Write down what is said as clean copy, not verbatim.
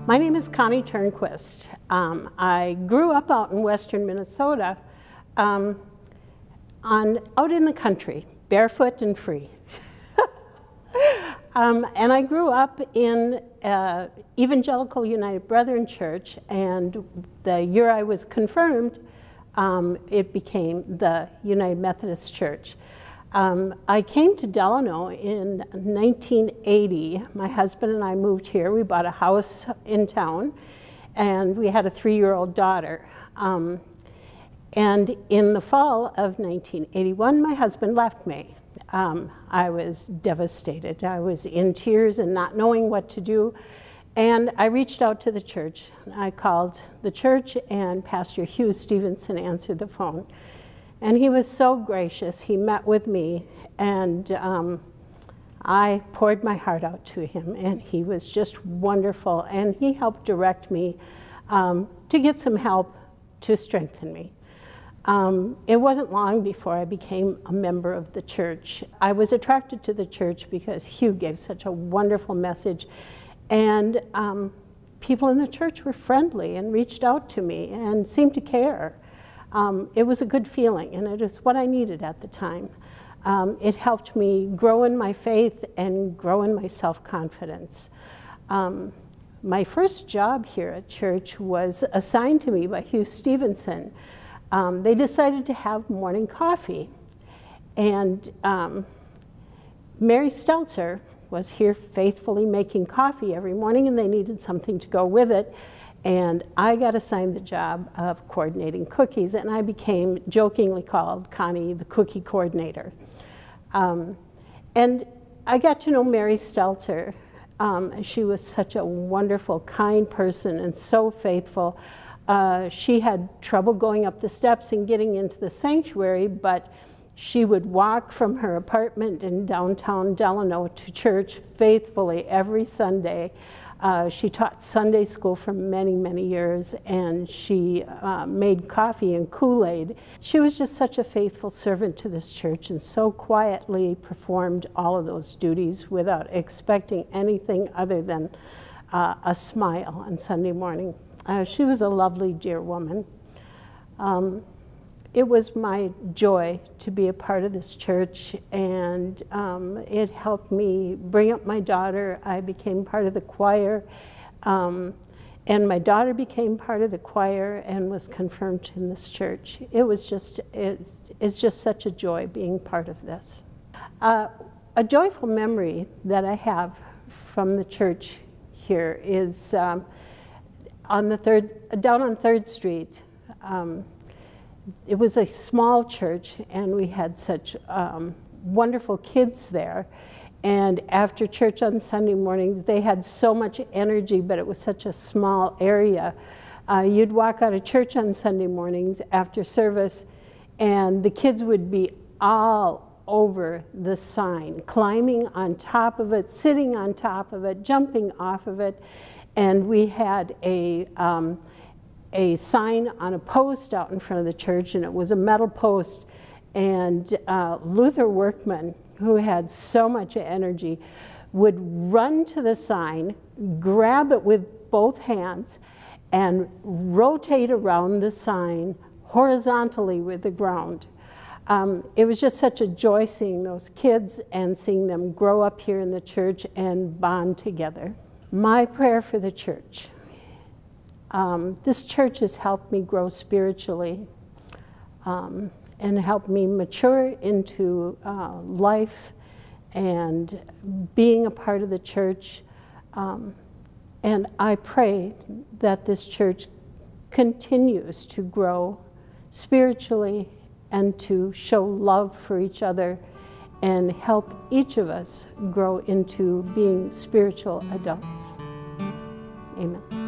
My name is Connie Turnquist. I grew up out in western Minnesota, out in the country, barefoot and free. And I grew up in Evangelical United Brethren Church, and the year I was confirmed, it became the United Methodist Church. I came to Delano in 1980. My husband and I moved here. We bought a house in town, and we had a 3-year-old daughter. And in the fall of 1981, my husband left me. I was devastated. I was in tears and not knowing what to do. And I reached out to the church. I called the church, and Pastor Hugh Stevenson answered the phone. And he was so gracious. He met with me, and I poured my heart out to him, and he was just wonderful. And he helped direct me to get some help to strengthen me. It wasn't long before I became a member of the church. I was attracted to the church because Hugh gave such a wonderful message, and people in the church were friendly and reached out to me and seemed to care. It was a good feeling, and it was what I needed at the time. It helped me grow in my faith and grow in my self-confidence. My first job here at church was assigned to me by Hugh Stevenson. They decided to have morning coffee, and Mary Stelzer was here faithfully making coffee every morning, and they needed something to go with it. And I got assigned the job of coordinating cookies, and I became jokingly called Connie, the cookie coordinator. And I got to know Mary Stelzer. She was such a wonderful, kind person and so faithful. She had trouble going up the steps and getting into the sanctuary, but she would walk from her apartment in downtown Delano to church faithfully every Sunday. She taught Sunday school for many, many years, and she made coffee and Kool-Aid. She was just such a faithful servant to this church, and so quietly performed all of those duties without expecting anything other than a smile on Sunday morning. She was a lovely, dear woman. It was my joy to be a part of this church, and it helped me bring up my daughter. I became part of the choir, and my daughter became part of the choir and was confirmed in this church. It was just, it's just such a joy being part of this. A joyful memory that I have from the church here is down on 3rd Street. It was a small church, and we had such wonderful kids there. And after church on Sunday mornings, they had so much energy, but it was such a small area. You'd walk out of church on Sunday mornings after service, and the kids would be all over the sign, climbing on top of it, sitting on top of it, jumping off of it. And we had a sign on a post out in front of the church, and it was a metal post. And Luther workmen, who had so much energy, would run to the sign, grab it with both hands, and rotate around the sign horizontally with the ground. It was just such a joy seeing those kids and seeing them grow up here in the church and bond together. My prayer for the church. This church has helped me grow spiritually and helped me mature into life and being a part of the church. And I pray that this church continues to grow spiritually and to show love for each other and help each of us grow into being spiritual adults. Amen.